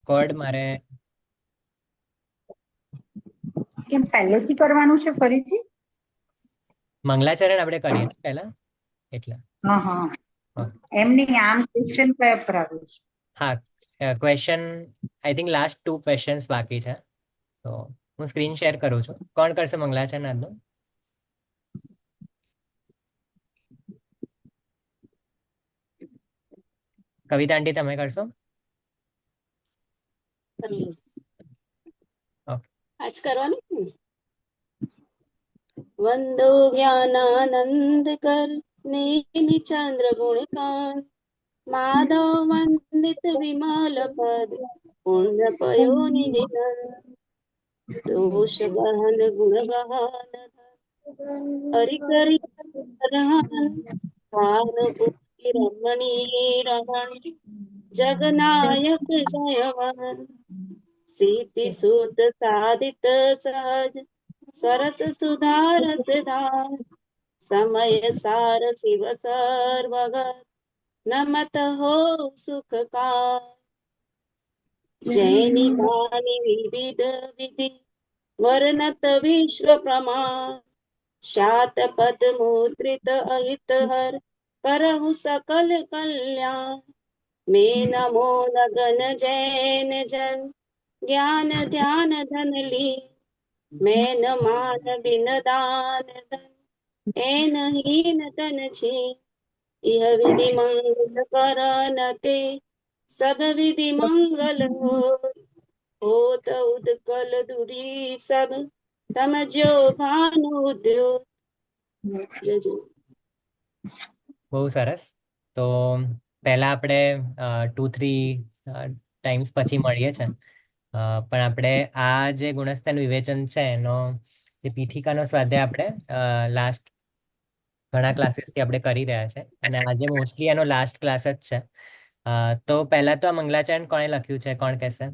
Record મારે કેમ પહેલેથી કરવાનું છે ફરીથી? મંગલાચરણ આપણે કરીએ ને પહેલા એટલે. હા હા, ઓકે. એમ નહીં, આમ ક્વેશ્ચન કયા પર આવ્યું છે? હા, question I think last 2 questions બાકી છે. તો હું સ્ક્રીન શેર કરું છું. કોણ કરશે મંગલાચરણ આજનું? કવિતા આંટી તમે કરશો? ઓકે. આજ કરવાનું ને? વંદો જ્ઞાનાનંદ કર નેમિ ચંદ્ર ગુણકાન માધવ વંદિત વિમલ પદ પુણ્ય પયો નિધિ દોષ ગહન ગુણ ગહાન હરિ કરી ભાન પુષ્ટિ રમણી રમણ જગનાયક જયવન સીતિ સુત સાધિત સહજ સરસ સુધારસ ધાર સમય સાર શિવ સર્વગત નમત હો સુખકાર જૈની માની વિવિધ વિધિ વર્ણત વિશ્વ પ્રમાણ શાત પદ મુદ્રિત અહિત હર કરહુ સકલ કલ્યાણ મેં નમો નગન જૈન જન જ્ઞાન ધ્યાન ધન લી મેં ન માન બિન દાન ધન એન હીન તન છે इह विधि मंगल करन ते सब विधि मंगल होत उदकल दुरी सब तम जो भानु उद्योग जय બહુ સરસ. તો પહેલા આપણે 2-3 ટાઈમ્સ પછી મળીએ છે. પણ આપણે આ જે ગુણસ્થાન વિવેચન છે એનો જે પીઠિકાનો સ્વાધ્યાય આપણે લાસ્ટ ઘણા ક્લાસીસથી આપણે કરી રહ્યા છે અને આજે મોસ્ટલી એનો લાસ્ટ ક્લાસ જ છે. તો પહેલા તો આ મંગલાચરણ કોણે લખ્યું છે, કોણ કહેશે?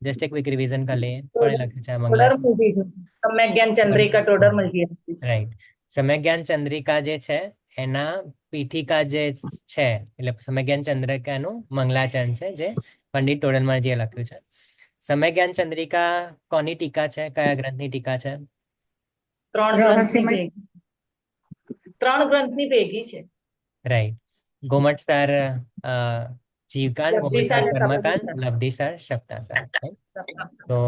જસ્ટ એક ક્વિક રિવિઝન કરી લઈએ. કોણે લખ્યું છે આ મંગલાચરણ? સમ્યક જ્ઞાન ચંદ્રિકા ટોડરમલજી. રાઈટ. સમ્યક જ્ઞાન ચંદ્રિકા જે છે એના પીઠિકા જે છે એટલે સમ્યક જ્ઞાન ચંદ્રિકાનું મંગલાચરણ છે જે પંડિત ટોડરમલજીએ લખ્યું છે. સમ્યક જ્ઞાન ચંદ્રિકા કોની ટીકા છે, કયા ગ્રંથની ટીકા છે? ત્રણ ગ્રંથની ભેગી છે. રાઈટ. ગોમટસાર જીવકાંડ, ગોમટસાર કર્મકાંડ, લબ્ધિસાર સપ્તાસાર. તો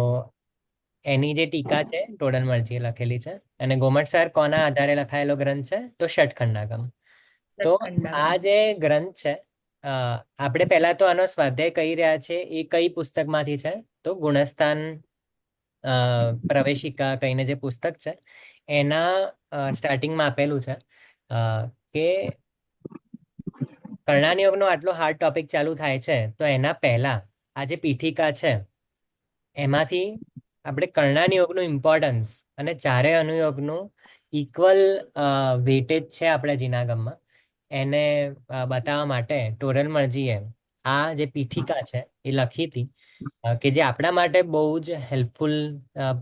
એની જે ટીકા છે ટોડરમલજીએ લખેલી છે. અને ગોમટસાર કોના આધારે લખાયેલો ગ્રંથ છે? તો ષટખંડાગમ. તો આ જે ગ્રંથ છે આપણે પહેલા તો આનો સ્વાધ્યાય કહી રહ્યા છે એ કઈ પુસ્તકમાંથી છે? તો ગુણસ્થાન પ્રવેશિકા કહીને જે પુસ્તક છે એના સ્ટાર્ટિંગમાં આપેલું છે કે કર્ણાનિયોગનો આટલો હાર્ડ ટોપિક ચાલુ થાય છે તો એના પહેલા આ જે પીઠિકા છે એમાંથી આપણે કર્ણાનિયોગનું ઇમ્પોર્ટન્સ અને ચારે અનુયોગનું ઇક્વલ વેટેજ છે આપણા જીનાગમમાં એને બતાવવા માટે ટોડરમલજીએ આ જે પીઠિકા છે એ લખી હતી કે જે આપણા માટે બહુ જ હેલ્પફુલ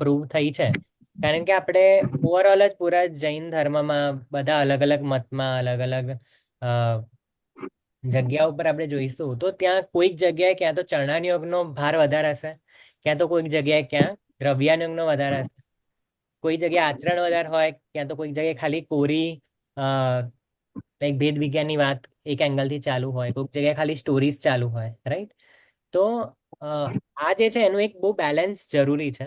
પ્રૂવ થઈ છે. કારણ કે આપણે ઓવરઓલ જ પૂરા જૈન ધર્મમાં બધા અલગ અલગ મતમાં અલગ અલગ જગ્યા ઉપર આપણે જોઈશું તો ત્યાં કોઈક જગ્યાએ ક્યાં તો ચરણાનિયોગનો ભાર વધારે હશે, ક્યાં તો કોઈક જગ્યાએ ક્યાં દ્રવ્યાનુયોગનો વધારે હશે, કોઈ જગ્યાએ આચરણ વધારે હોય, ક્યાં તો કોઈક જગ્યાએ ખાલી કોરી લાઈક ભેદ વિજ્ઞાનની વાત એક એંગલથી ચાલુ હોય, કોઈક જગ્યાએ ખાલી સ્ટોરીઝ ચાલુ હોય. રાઈટ. તો આ જે છે એનું એક બહુ બેલેન્સ જરૂરી છે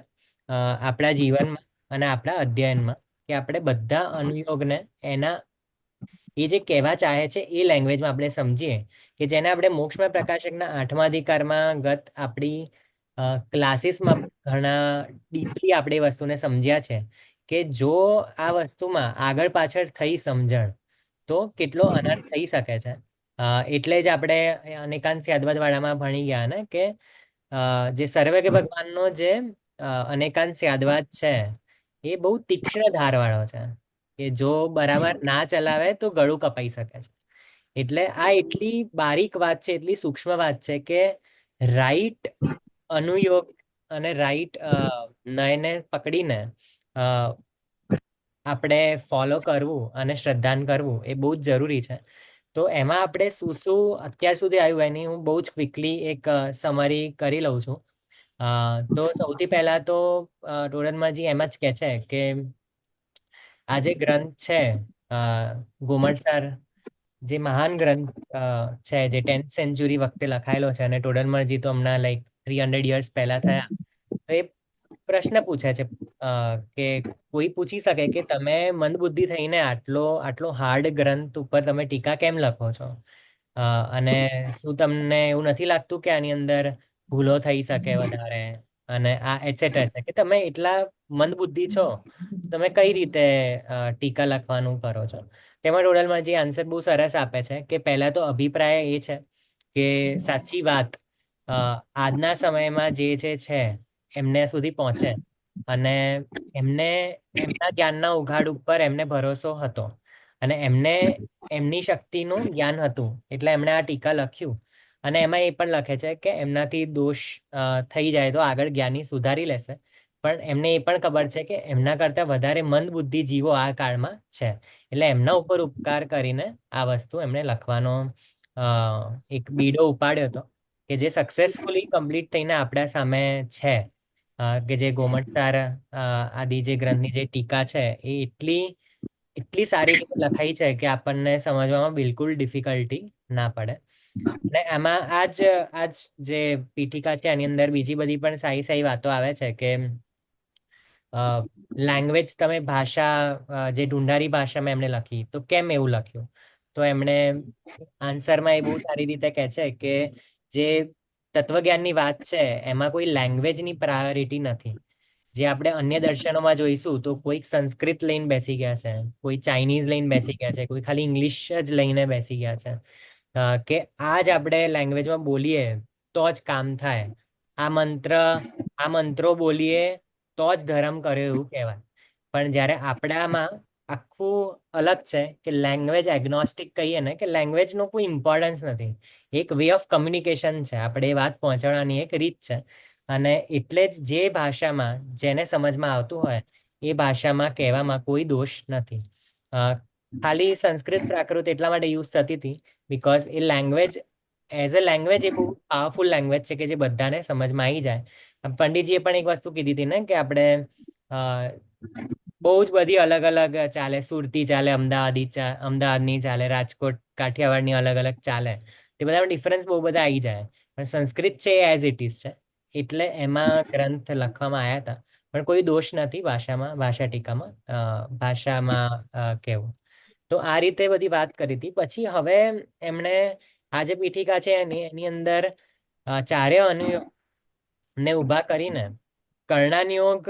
આપણા જીવનમાં અને આપણા અધ્યયનમાં કે આપણે બધા અનુયોગને એના એ જે કહેવા ચાહે છે એ લેંગ્વેજમાં આપણે સમજીએ કે જેને આપણે મોક્ષમય પ્રકાશકના 8મા અધિકારમાં ગત આપણી ક્લાસીસમાં ઘણા ડીપલી આપણે એ વસ્તુને સમજ્યા છે કે જો આ વસ્તુમાં આગળ પાછળ થઈ સમજણ તો કેટલો અનર્થ થઈ શકે છે. એટલે જ આપણે અનેકાંત સ્યાદવાદ વાળામાં ભણી ગયા ને કે જે સર્વજ્ઞ ભગવાનનો જે અનેકાંત સ્યાદવાદ છે એ બહુ તીક્ષ્ણ ધારવાળો છે કે જો બરાબર ના ચલાવે તો ગળું કપાઈ શકે છે. એટલે આ એટલી બારીક વાત છે, એટલી સૂક્ષ્મ વાત છે કે રાઈટ અનુયોગ અને રાઈટ નયને પકડીને આપણે ફોલો કરવું અને શ્રદ્ધાન કરવું એ બહુ જ જરૂરી છે. તો એમાં આપણે શું શું અત્યાર સુધી આવ્યું એની હું બહુ જ ક્વિકલી એક સમરી કરી લઉં છું. તો સૌથી પહેલા તો ટોડરમલજી એમ જ કહે છે કે આ જે ગ્રંથ છે ગોમટસર, જે મહાન ગ્રંથ છે, જે 10th સેન્ચુરી વખતે લખાયેલો છે, અને ટોડરમલજી તો હમણાં લાઈક 300 યર્સ પહેલા થયા. તો એ પ્રશ્ન પૂછે છે કે કોઈ પૂછી શકે કે તમે મંદબુદ્ધિ થઈને આટલો આટલો હાર્ડ ગ્રંથ ઉપર તમે ટીકા કેમ લખો છો? અને શું તમને એવું નથી લાગતું કે આની અંદર ભૂલો થઈ શકે વધારે, અને આ એટસેટ્રા છે, કે તમે એટલા મંદબુદ્ધિ છો, તમે કઈ રીતે ટીકા લખવાનું કરો છો? તેમાં ટોડરમલજી આન્સર બહુ સરસ આપે છે કે પહેલા તો અભિપ્રાય એ છે કે સાચી વાત આજના સમયમાં જે છે એમને સુધી પહોંચે, અને એમને એમના જ્ઞાનના ઉઘાડ ઉપર એમને ભરોસો હતો, અને એમને એમની શક્તિનું જ્ઞાન હતું, એટલે એમણે આ ટીકા લખ્યું. અને એમાં એ પણ લખે છે કે એમનાથી દોષ થઈ જાય તો આગળ જ્ઞાની સુધારી લેશે, પણ એમને એ પણ ખબર છે કે એમના કરતાં વધારે મંદ બુદ્ધિ જીવો આ કાળમાં છે, એટલે એમના ઉપર ઉપકાર કરીને આ વસ્તુ એમણે લખવાનો એક બીડો ઉપાડ્યો હતો, કે જે સક્સેસફુલી કમ્પ્લીટ થઈને આપણા સામે છે. કે જે ગોમટસાર આદિ જે ગ્રંથની જે ટીકા છે એ એટલી એટલી સારી રીતે લખાઈ છે કે આપણને સમજવામાં બિલકુલ ડિફિકલ્ટી ના પડે. અને આમાં આજ જે પીઠિકા છે એની અંદર બીજી બધી પણ સારી સારી વાતો આવે છે કે લેંગ્વેજ, તમે ભાષા જે ઢુંઢારી ભાષામાં એમણે લખી, તો કેમ એવું લખ્યું? તો એમણે આન્સરમાં એ બહુ સારી રીતે કહે છે કે જે તત્વજ્ઞાનની વાત છે એમાં કોઈ લેંગ્વેજની પ્રાયોરિટી નથી. જે આપણે અન્ય દર્શનોમાં જોઈશું તો કોઈક સંસ્કૃત લઈને બેસી ગયા છે, કોઈ ચાઇનીઝ લઈને બેસી ગયા છે, કોઈ ખાલી ઇંગ્લિશ જ લઈને બેસી ગયા છે, કે આ જ આપણે લેંગ્વેજમાં બોલીએ તો જ કામ થાય, આ મંત્રો બોલીએ તો જ ધર્મ કર્યો એવું કહેવાય. પણ જ્યારે આપણામાં આખું અલગ છે કે લેંગ્વેજ એગ્નોસ્ટિક કહીએ ને, કે લેંગ્વેજનો કોઈ ઇમ્પોર્ટન્સ નથી, એક વે ઓફ કમ્યુનિકેશન છે, આપણે એ વાત પહોંચાડવાની એક રીત છે. અને એટલે જ જે ભાષામાં જેને સમજમાં આવતું હોય એ ભાષામાં કહેવામાં કોઈ દોષ નથી. ખાલી સંસ્કૃત પ્રાકૃત એટલા માટે યુઝ થતી હતી બિકોઝ એ લેંગ્વેજ એઝ અ લેંગ્વેજ એ બહુ પાવરફુલ લેંગ્વેજ છે કે જે બધાને સમજમાં આવી જાય. પંડિતજીએ પણ એક વસ્તુ કીધી હતી ને કે આપણે બહુ જ બધી અલગ અલગ ચાલે, સુરતી ચાલે, અમદાવાદની ચાલે, રાજકોટ કાઠિયાવાડની અલગ અલગ ચાલે, તે બધામાં ડિફરન્સ બહુ બધા આવી જાય, પણ સંસ્કૃત છે એઝ ઇટ ઇઝ છે, એટલે એમાં ગ્રંથ લખવામાં આવ્યા હતા. પણ કોઈ દોષ નથી ભાષામાં, ભાષા ટીકામાં, ભાષામાં કહેવું. તો આ રીતે બધી વાત કરી હતી. પછી હવે એમણે આ જે પીઠિકા છે એની અંદર ચારે અનુયોગને ઊભા કરીને કર્ણાનિયોગ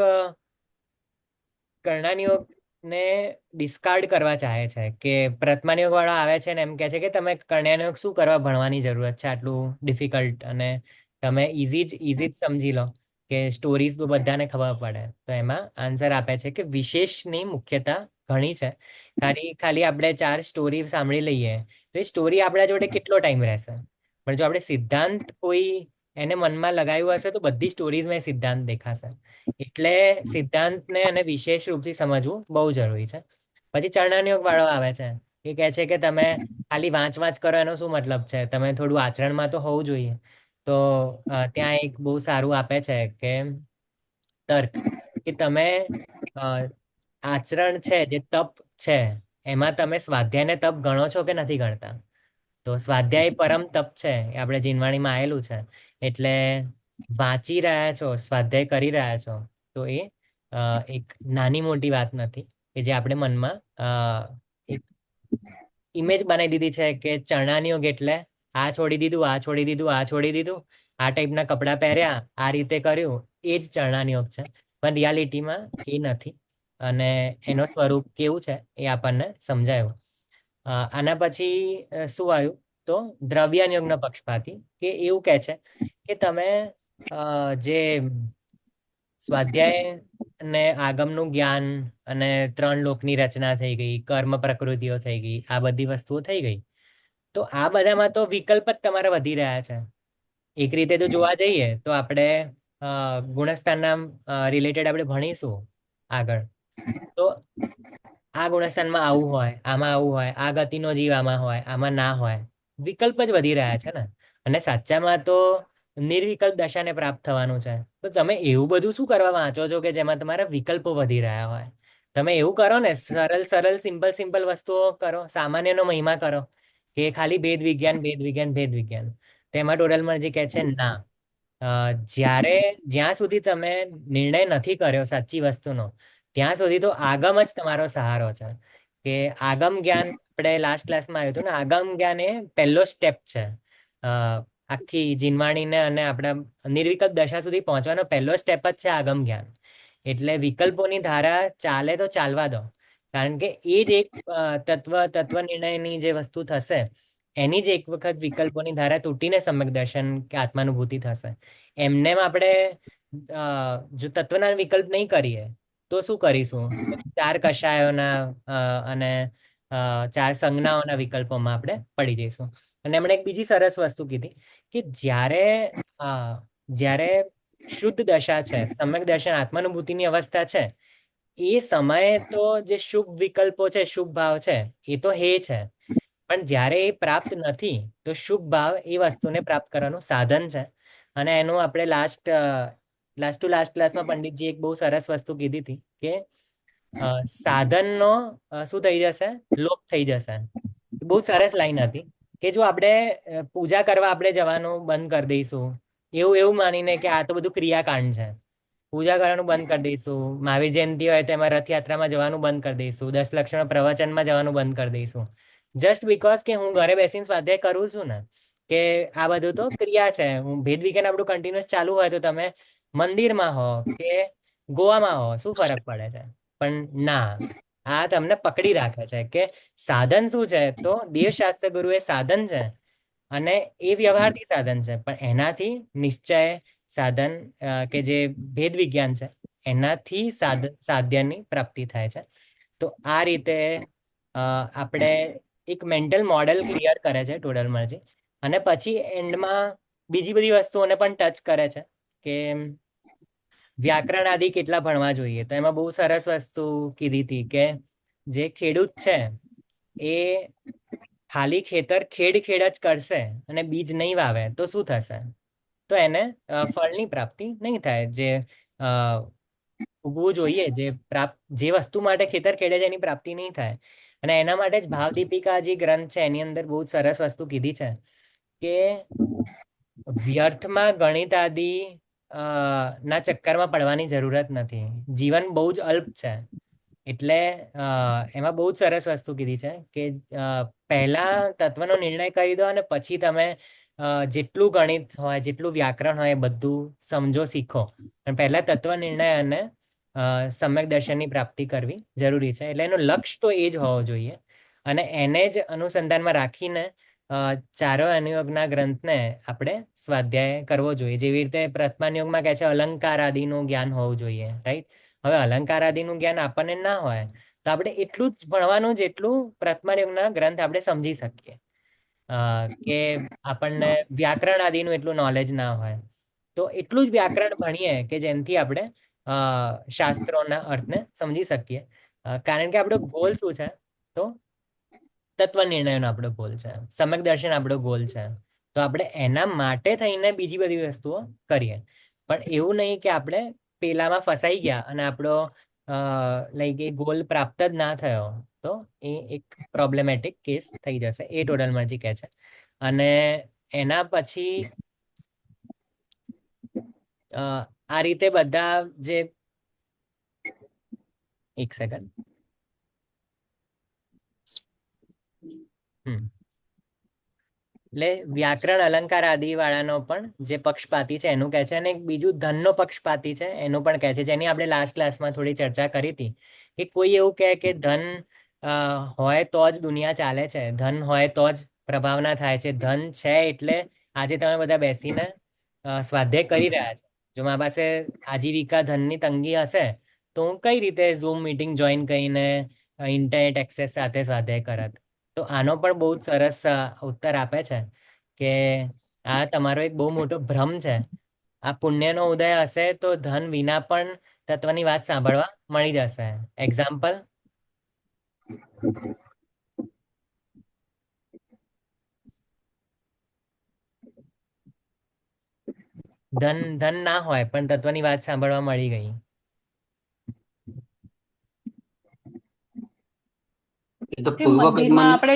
કર્ણાનિયોગને ડિસ્કાર્ડ કરવા ચાહે છે. કે પ્રથમાનિયોગ વાળા આવે છે ને એમ કહે છે કે તમે કર્ણાનિયોગ શું કરવા ભણવાની જરૂરત છે આટલું ડિફિકલ્ટ, અને તમે ઇઝી જ સમજી લો કે સ્ટોરીઝ તો બધાને ખબર પડે. તો એમાં આન્સર આપે છે કે વિશેષની મુખ્યતા ઘણી છે, ખાલી આપણે 4 સ્ટોરી સાંભળી લઈએ તો એ સ્ટોરી આપણા જોડે કેટલો ટાઈમ રહેશે, પણ જો આપણે સિદ્ધાંત કોઈ એને મનમાં લગાવ્યું હશે તો બધી સ્ટોરીઝમાં સિદ્ધાંત દેખાશે. એટલે સિદ્ધાંતને અને વિશેષ રૂપથી સમજવું બહુ જરૂરી છે. પછી ચરણાનિયોગ વાળો આવે છે, એ કહે છે કે તમે ખાલી વાંચ કરો એનો શું મતલબ છે, તમે થોડું આચરણમાં તો હોવું જોઈએ. તો ત્યાં એક બહુ સારું આપે છે કે તર્ક, કે તમે આચરણ છે, જે તપ છે, એમાં તમે સ્વાધ્યાયને તપ ગણો છો કે નથી ગણતા? તો સ્વાધ્યાય પરમ તપ છે, એ આપણે જીનવાણીમાં આવેલું છે. એટલે વાંચી રહ્યા છો, સ્વાધ્યાય કરી રહ્યા છો, તો એ એક નાની મોટી વાત નથી, કે જે આપણે મનમાં એક ઇમેજ બનાવી દીધી છે કે ચરણાનિયોગ એટલે આ છોડી દીધું, આ છોડી દીધું, આ છોડી દીધું, આ ટાઈપના કપડાં પહેર્યા, આ રીતે કર્યું, એ જ ચરણાનિયોગ છે. પણ રિયાલિટીમાં એ નથી, અને એનો સ્વરૂપ કેવું છે એ આપણને સમજાયું. આના પછી શું આવ્યું? તો દ્રવ્યાનિયોગનો પક્ષપાતી, કે એવું કહે છે કે તમે જે સ્વાધ્યાય અને આગમનું જ્ઞાન અને 3 લોકની રચના થઈ ગઈ, કર્મ પ્રકૃતિઓ થઈ ગઈ, આ બધી વસ્તુઓ થઈ ગઈ, તો આ બધામાં તો વિકલ્પ જ તમારા વધી રહ્યા છે. એક રીતે તો જોવા જઈએ તો આપણે ગુણસ્થાનના રિલેટેડ આપણે ભણીશું આગળ, તો આ ગુણસ્થાનમાં આવું હોય, આમાં આવું હોય, આ ગતિનો જીવ આમાં હોય, આમાં ના હોય. વિકલ્પ જ વધી રહ્યા છે ને. અને સાચામાં તો નિર્વિકલ્પ દશાને પ્રાપ્ત થવાનું છે. તો તમે એવું બધું શું કરવા વાંચો છો કે જેમાં તમારા વિકલ્પો વધી રહ્યા હોય? તમે એવું કરો ને, સરળ સરળ સિમ્પલ સિમ્પલ વસ્તુઓ કરો, સામાન્યનો મહિમા કરો, કે ખાલી ભેદ વિજ્ઞાન, ભેદ વિજ્ઞાન, ભેદ વિજ્ઞાન. તેમાં ટોટલ મર્જી કહે છે ના. જ્યાં સુધી તમે નિર્ણય નથી કર્યો સાચી વસ્તુનો, ત્યાં સુધી તો આગમ જ તમારો સહારો છે. કે આગમ જ્ઞાન, આપણે લાસ્ટ ક્લાસમાં આવ્યું હતું ને, આગમ જ્ઞાન એ પહેલો સ્ટેપ છે. આખી જીનવાણીને અને આપણા નિર્વિકલ્પ દશા સુધી પહોંચવાનો પહેલો સ્ટેપ જ છે આગમ જ્ઞાન. એટલે વિકલ્પોની ધારા ચાલે તો ચાલવા દો, કારણ કે એ જ એક તત્વ નિર્ણયની જે વસ્તુ થશે, એની જ એક વખત વિકલ્પોની ધારા તૂટીને સમ્યક દર્શન કે આત્માનુભૂતિ થશે. એમનેમ આપણે જો તત્વના વિકલ્પ નહીં કરીએ તો શું કરીશું? ચાર કષાયોના અને ચાર સંજ્ઞાઓના વિકલ્પોમાં આપણે પડી જઈશું. અને એમણે એક બીજી સરસ વસ્તુ કીધી કે જ્યારે શુદ્ધ દશા છે, સમ્યક દર્શન આત્માનુભૂતિની અવસ્થા છે, એ સમયે તો જે શુભ વિકલ્પો છે, શુભ ભાવ છે, એ તો હે છે. પણ જ્યારે એ પ્રાપ્ત નથી, તો શુભ ભાવ એ વસ્તુને પ્રાપ્ત કરવાનું સાધન છે. અને એનું આપણે લાસ્ટ ટુ લાસ્ટ ક્લાસમાં પંડિતજી એક બહુ સરસ વસ્તુ કીધી હતી કે સાધનનો શું થઈ જશે? લોપ થઈ જશે. બહુ સરસ લાઈન હતી કે જો આપણે પૂજા કરવા આપણે જવાનું બંધ કરી દઈશું, એવું માનીને કે આ તો બધું ક્રિયાકાંડ છે, પૂજા કરવાનું બંધ કરી દઈશું, મહાવીર જયંતિ હોય તો એમાં રથયાત્રામાં જવાનું બંધ કરી દઈશું, 10 લક્ષણ પ્રવચનમાં જવાનું બંધ કરી દઈશું, જસ્ટ બીકોઝ કે હું ઘરે બેસીને સ્વાધ્યાય કરું છું ને, કે આ બધું તો ક્રિયા છે. હું ભેદ વિજ્ઞાન આપણું કન્ટિન્યુઅસ ચાલુ હોય તો તમે મંદિરમાં હો કે ગોવામાં હો, શું ફરક પડે છે? પણ ના, આ તમને પકડી રાખે છે કે સાધન શું છે? તો દેવશાસ્ત્ર ગુરુ એ સાધન છે, અને એ વ્યવહારથી સાધન છે, પણ એનાથી નિશ્ચય સાધન કે જે ભેદ વિજ્ઞાન છે, એનાથી સાધ્યની પ્રાપ્તિ થાય છે. તો આ રીતે આપણે એક મેન્ટલ મોડેલ ક્લિયર કરે છે ટોટલ મર્જી. અને પછી એન્ડમાં બીજી બધી વસ્તુઓને પણ ટચ કરે છે કે વ્યાકરણ આદિ કેટલા ભણવા જોઈએ. તો એમાં બહુ સરસ વસ્તુ કીધી હતી કે જે ખેડૂત છે એ ખાલી ખેતર ખેડ જ કરશે અને બીજ નહીં વાવે તો શું થશે? તો એને ફળની પ્રાપ્તિ નહીં થાય. જે ઉગવું જોઈએ, જે વસ્તુ માટે ખેતર ખેડે છે એની પ્રાપ્તિ નહીં થાય. અને એના માટે જ ભાવદીપિકા જે ગ્રંથ છે એની અંદર બહુ સરસ વસ્તુ કીધી છે કે વ્યર્થમાં ગણિત આદિ ના ચક્કરમાં પડવાની જરૂરત નથી. જીવન બહુ જ અલ્પ છે. એટલે એમાં બહુ જ સરસ વસ્તુ કીધી છે કે પહેલા તત્વનો નિર્ણય કરી દો અને પછી તમે જેટલું ગણિત હોય, જેટલું વ્યાકરણ હોય, બધું સમજો, શીખો. પણ પહેલા તત્વ નિર્ણય અને સમ્યક દર્શનની પ્રાપ્તિ કરવી જરૂરી છે. એટલે એનું લક્ષ્ય તો એ જ હોવો જોઈએ. અને એને જ અનુસંધાનમાં રાખીને ચારો અનુયોગના ગ્રંથને આપણે સ્વાધ્યાય કરવો જોઈએ. જેવી રીતે પ્રથમાનુયોગમાં કહે છે અલંકાર આદિનું જ્ઞાન હોવું જોઈએ, રાઈટ? હવે અલંકાર આદિનું જ્ઞાન આપણને ના હોય તો આપણે એટલું જ ભણવાનું જેટલું પ્રથમાનુયોગના ગ્રંથ આપણે સમજી શકીએ. કે આપણને વ્યાકરણ આદિનું એટલું નોલેજ ના હોય તો એટલું જ વ્યાકરણ ભણીએ કે જેનાથી આપણે શાસ્ત્રોના અર્થને સમજી શકીએ. કારણ કે આપણો ગોલ શું છે? તો તત્વ નિર્ણયનો આપણો ગોલ છે, સમ્યક દર્શન આપણો ગોલ છે. તો આપણે એના માટે થઈને બીજી બધી વસ્તુઓ કરીએ. પણ એવું નહીં કે આપણે પેલામાં ફસાઈ ગયા અને આપણો લાઈક એ ગોલ પ્રાપ્ત જ ના થયો તો એ એક પ્રોબ્લેમેટિક કેસ થઈ જશે. એ ટોટલ મર્જી કહે છે. અને એના પછી આ રીતે બધા જે એક સેકન્ડ એટલે વ્યાકરણ અલંકાર આદિ વાળાનો પણ જે પક્ષપાતી છે એનું કહે છે. અને બીજું ધનનો પક્ષપાતી છે એનું પણ કહે છે, જેની આપણે લાસ્ટ ક્લાસમાં થોડી ચર્ચા કરી હતી કે કોઈ એવું કહે કે ધન હોય તો જ દુનિયા ચાલે છે, ધન હોય તો જ પ્રભાવના થાય છે, ધન છે એટલે આજે તમે બધા બેસીને સ્વાધ્યાય કરી રહ્યા છો. જો મારા પાસે આજીવિકા ધનની તંગી હશે તો હું કઈ રીતે ઝૂમ મીટિંગ જોઈન કરીને ઇન્ટરનેટ એક્સેસ સાથે સ્વાધ્યાય કરત? તો આનો પણ બહુ જ સરસ ઉત્તર આપે છે કે આ તમારો એક બહુ મોટો ભ્રમ છે. આ પુણ્યનો ઉદય હશે તો ધન વિના પણ તત્વની વાત સાંભળવા મળી જશે. એક્ઝામ્પલ, ધન ધન ના હોય પણ તત્વની વાત સાંભળવા મળી ગઈ. એ તો કે પૂર્વ મંદિરમાં કર્મની આપણે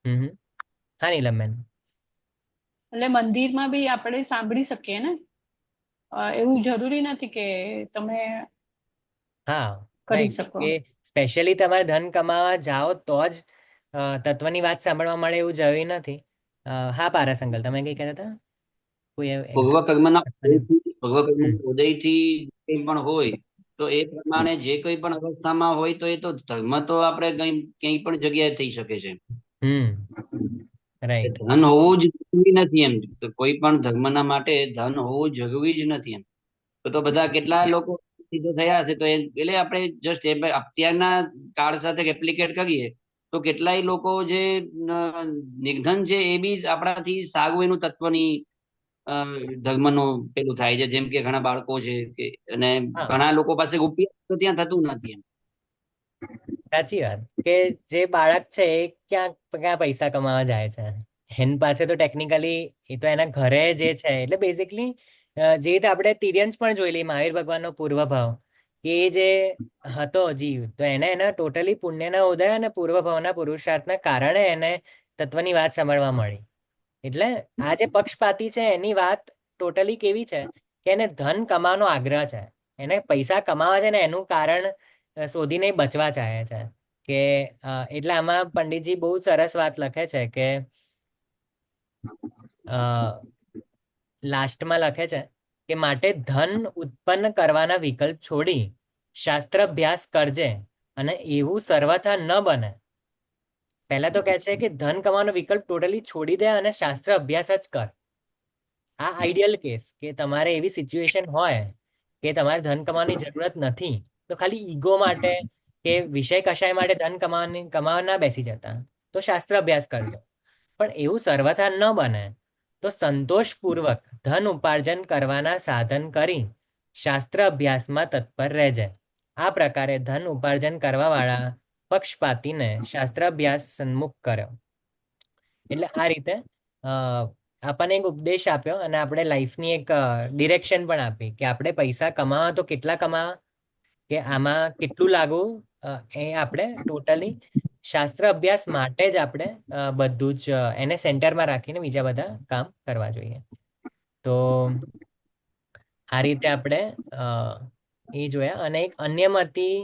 હમ. હા નીલમબેન. એટલે મંદિરમાં બી આપણે સાંભળી શકીએ ને? એવું જરૂરી નથી કે તમે હા કરી રાઈટ, શકો. કે સ્પેશિયલી તમારે ધન કમાવા જાઓ તો જ તત્વની વાત સાંભળવા મળે એવું જરૂરી નથી. હા પારાશંકર, તમે કઈ કહેતા હતા? કોઈ પૂર્વ એક્ઝામ્પલ? કર્મના ઉદયથી પૂર્વ કર્મના ઉદયથી કંઈ પણ હોય તો એ પ્રમાણે જે કોઈ પણ અવસ્થામાં હોય તો એ તો ધર્મ તો આપણે કંઈ પણ જગ્યાએ થઈ શકે છે. હમ. રાઈટ. ધન હોવું જ જરૂરી નથી એમ. તો કોઈ પણ ધર્મના માટે ધન હોવું જરૂરી જ નથી એમ. તો બધા કેટલા લોકો સિદ્ધ થયા હશે તો એટલે આપણે જસ્ટ અત્યારના કાળ સાથે એપ્લિકેટ કરીએ તો કેટલાય લોકો જે નિર્ધન છે એ બી આપણાથી સારું એનું તત્વની ધર્મનું પેલું થાય છે. જેમ કે ઘણા બાળકો છે કે અને હા ઘણા લોકો પાસે રૂપિયા તો ત્યાં થતું નથી એમ. સાચી વાત, કે જે બાળક છે એ ક્યાં ક્યાં પૈસા કમાવા જાય છે? એની પાસે તો ટેકનિકલી એ તો એના ઘરે જે છે એટલે બેઝિકલી જે રીતે આપણે તિર્યંશ પણ જોઈ લઈએ, મહાવીર ભગવાનનો પૂર્વ ભાવ, કે એ જે હતો જીવ, તો એને એના ટોટલી પુણ્યના ઉદય અને પૂર્વ ભાવના પુરુષાર્થના કારણે એને તત્વની વાત સાંભળવા મળી. એટલે આ જે પક્ષપાતી છે એની વાત ટોટલી કેવી છે કે એને ધન કમાવાનો આગ્રહ છે, એને પૈસા કમાવા છે ને એનું કારણ શોધીને બચવા ચાહે છે. કે એટલે આમાં પંડિતજી બહુ સરસ વાત લખે છે કે લાસ્ટમાં લખે છે કે માટે ધન ઉત્પન્ન કરવાના વિકલ્પ છોડી શાસ્ત્ર અભ્યાસ કરજે અને એવું સર્વથા ન બને. પહેલા તો કહે છે કે ધન કમાવાનો વિકલ્પ ટોટલી છોડી દે અને શાસ્ત્ર અભ્યાસ જ કર. આ આઈડિયલ કેસ, કે તમારે એવી સિચ્યુએશન હોય કે તમારે ધન કમાવાની જરૂરત નથી, તો ખાલી ઈગો માટે કે વિષય કશાય માટે ધન કમાવા ના બેસી જતા, તો શાસ્ત્ર અભ્યાસ કરજો. પણ એવું સર્વથા ન બને તો સંતોષપૂર્વક ધન ઉપાર્જન કરવાના સાધન કરી શાસ્ત્ર અભ્યાસમાં તત્પર રહેજે. આ પ્રકારે ધન ઉપાર્જન કરવા વાળા પક્ષપાતીને શાસ્ત્ર અભ્યાસ સન્મુખ કર્યો. એટલે આ રીતે આપણને એક ઉપદેશ આપ્યો અને આપણે લાઈફની એક ડિરેક્શન પણ આપી કે આપણે પૈસા કમાવા તો કેટલા કમાવા, કે આમાં કેટલું લાગવું, એ આપણે ટોટલી શાસ્ત્ર અભ્યાસ માટે જ આપણે બધું જ એને સેન્ટરમાં રાખીને બીજા બધા કામ કરવા જોઈએ. તો આ રીતે આપણે એ જોયા. અને એક અન્યમતી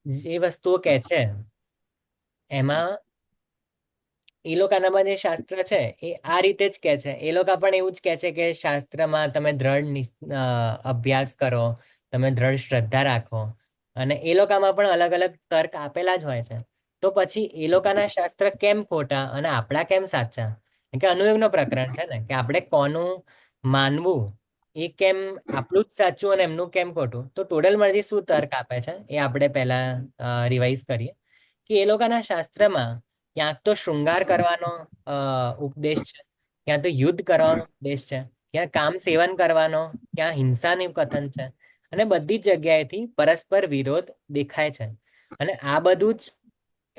જે વસ્તુઓ કહે છે એમાં એ લોકોનામાં જે શાસ્ત્ર છે એ આ રીતે જ કહે છે. એ લોકો પણ એવું જ કહે છે કે શાસ્ત્રમાં તમે દ્રઢ અભ્યાસ કરો, તમે દ્રઢ શ્રદ્ધા રાખો, અને એ લોકોમાં પણ અલગ અલગ તર્ક આપેલા જ હોય છે. તો પછી એ લોકોના શાસ્ત્ર કેમ ખોટા અને આપણા કેમ સાચા? કે અનુયોગનો પ્રકરણ છે ને, કે આપણે કોનું માનવું, એ કેમ આપણું જ સાચું અને એમનું કેમ ખોટું? તો ટોટલ મરજી શું તર્ક આપે છે એ આપણે પહેલા રિવાઇઝ કરીએ. કે એ લોકોના શાસ્ત્રમાં ક્યાંક તો શૃંગાર કરવાનો ઉપદેશ છે, ક્યાં તો યુદ્ધ કરવાનો ઉપદેશ છે, ક્યાં કામ સેવન કરવાનો, ક્યાં હિંસાનું કથન છે, અને બધી જ જગ્યાએથી પરસ્પર વિરોધ દેખાય છે. અને આ બધું જ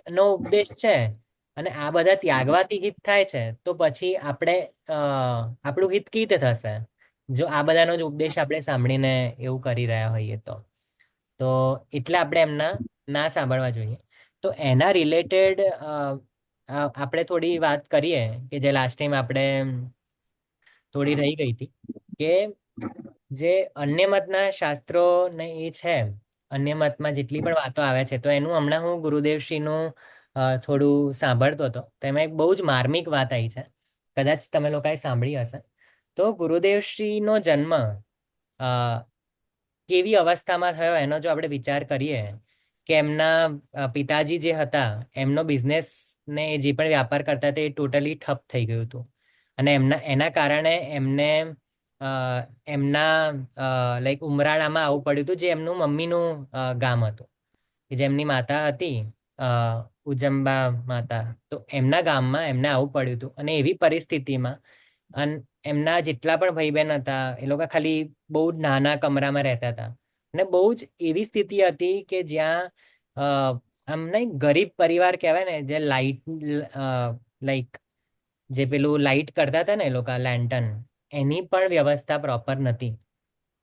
નો ઉપદેશ છે અને આ બધા ત્યાગવાથી હિત થાય છે, તો પછી આપણે આપણું હિત કેવી રીતે થશે જો આ બધાનો જ ઉપદેશ આપણે સાંભળીને એવું કરી રહ્યા હોઈએ તો? તો એટલે આપણે એમના ના સાંભળવા જોઈએ. તો એના રિલેટેડ આપણે થોડી વાત કરીએ કે જે લાસ્ટ ટાઈમ આપણે થોડી રહી ગઈ હતી, કે જે અન્ય મતના શાસ્ત્રો ને એ છે, અન્ય મતમાં જેટલી પણ વાતો આવે છે, તો એનું હમણાં હું ગુરુદેવશ્રીનું થોડું સાંભળતો હતો, તો એમાં એક બહુ જ માર્મિક વાત આવી છે, કદાચ તમે લોકોએ સાંભળી હશે. તો ગુરુદેવશ્રીનો જન્મ કેવી અવસ્થામાં થયો એનો જો આપણે વિચાર કરીએ, કે એમના પિતાજી જે હતા એમનો બિઝનેસ ને જે પણ વ્યાપાર કરતા હતા એ ટોટલી ઠપ થઈ ગયું હતું. અને એના કારણે એમને એમના લાઈક ઉમરાળામાં આવવું પડ્યું હતું, જે એમનું મમ્મીનું ગામ હતું, કે જેમની માતા હતી ઉજંબા માતા, તો એમના ગામમાં એમને આવવું પડ્યું હતું. અને એવી પરિસ્થિતિમાં અને એમના જેટલા પણ ભાઈ બહેન હતા એ લોકો ખાલી બહુ જ નાના કમરામાં રહેતા હતા, અને બહુ જ એવી સ્થિતિ હતી કે જ્યાં આમ નહીં ગરીબ પરિવાર કહેવાય ને, જે લાઇટ લાઈક જે પેલું લાઇટ કરતા હતા ને એ લોકો લેન્ટન, એની પણ વ્યવસ્થા પ્રોપર નથી.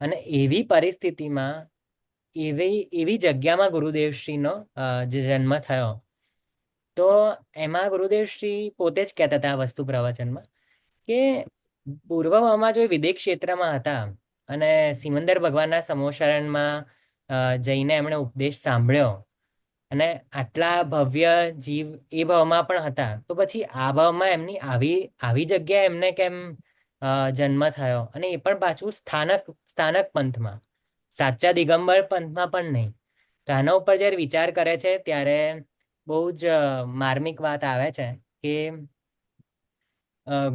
અને એવી પરિસ્થિતિમાં એવી એવી જગ્યામાં ગુરુદેવશ્રીનો જે જન્મ થયો. તો એમાં ગુરુદેવશ્રી પોતે જ કહેતા હતા આ વસ્તુ પ્રવચનમાં કે પૂર્વમાં જો વિદેશ ક્ષેત્રમાં હતા અને સિમંદર ભગવાનના સમોશરણમાં જઈને એમણે ઉપદેશ સાંભળ્યો અને આટલા ભવ્ય જીવ એ ભાવમાં પણ હતા, તો પછી આ ભાવમાં એમની આવી આવી જગ્યાએ એમને કેમ જન્મ થયો, અને એ પણ પાછું સ્થાનક પંથમાં, સાચા દિગંબર પંથમાં પણ નહીં. તો આના ઉપર જ્યારે વિચાર કરે છે ત્યારે બહુ જ માર્મિક વાત આવે છે કે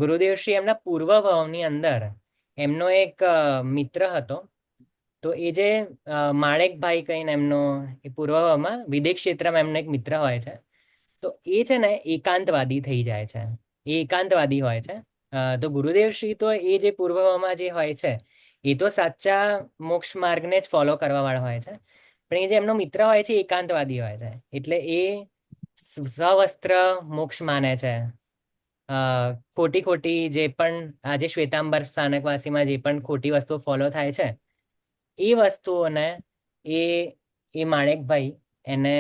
ગુરુદેવશ્રી એમના પૂર્વ ભાવની અંદર એમનો એક મિત્ર હતો. તો એ જે માણેકભાઈ કહીને એમનો એ પૂર્વમાં વિદેશ ક્ષેત્રમાં એમનો એક મિત્ર હોય છે. તો એ છે ને એકાંતવાદી થઈ જાય છે, એ એકાંતવાદી હોય છે. તો ગુરુદેવશ્રી તો એ જે પૂર્વમાં જે હોય છે એ તો સાચા મોક્ષ માર્ગને જ ફોલો કરવા વાળા હોય છે, પણ એ જે એમનો મિત્ર હોય છે એકાંતવાદી હોય છે. એટલે એ સવસ્ત્ર મોક્ષ માને છે. ખોટી ખોટી જે પણ આજે શ્વેતાંબર સ્થાનકવાસીમાં જે પણ ખોટી વસ્તુઓ ફોલો થાય છે એ વસ્તુઓને એ એ માણેકભાઈ એને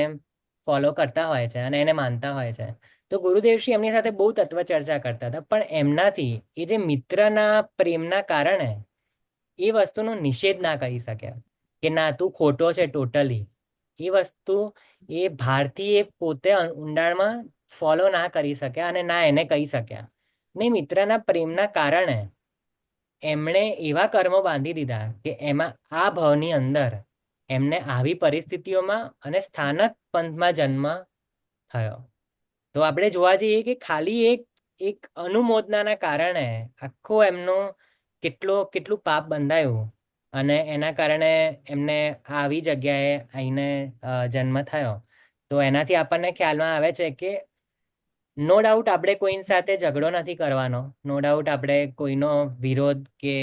ફોલો કરતા હોય છે અને એને માનતા હોય છે. તો ગુરુદેવશ્રી એમની સાથે બહુ તત્વ ચર્ચા કરતા હતા, પણ એમનાથી એ જે મિત્રના પ્રેમના કારણે એ વસ્તુનો નિષેધ ના કરી શક્યા કે ના તું ખોટો છે ટોટલી. એ વસ્તુ એ ભારથી એ પોતે ઊંડાણમાં ફોલો ના કરી શક્યા અને ના એને કહી શક્યા. ને મિત્રના પ્રેમના કારણે એમણે એવા કર્મો બાંધી દીધા કે એમાં આ ભાવની અંદર એમને આવી પરિસ્થિતિઓમાં અને સ્થાનક પંથમાં જન્મ થયો. તો આપણે જોવા જઈએ કે ખાલી એક અનુમોદનાના કારણે આખો એમનો કેટલું પાપ બંધાયું અને એના કારણે એમને આવી જગ્યાએ આવીને જન્મ થયો. તો એનાથી આપણને ખ્યાલમાં આવે છે કે નો ડાઉટ આપણે કોઈની સાથે ઝઘડો નથી કરવાનો, નો ડાઉટ આપણે કોઈનો વિરોધ કે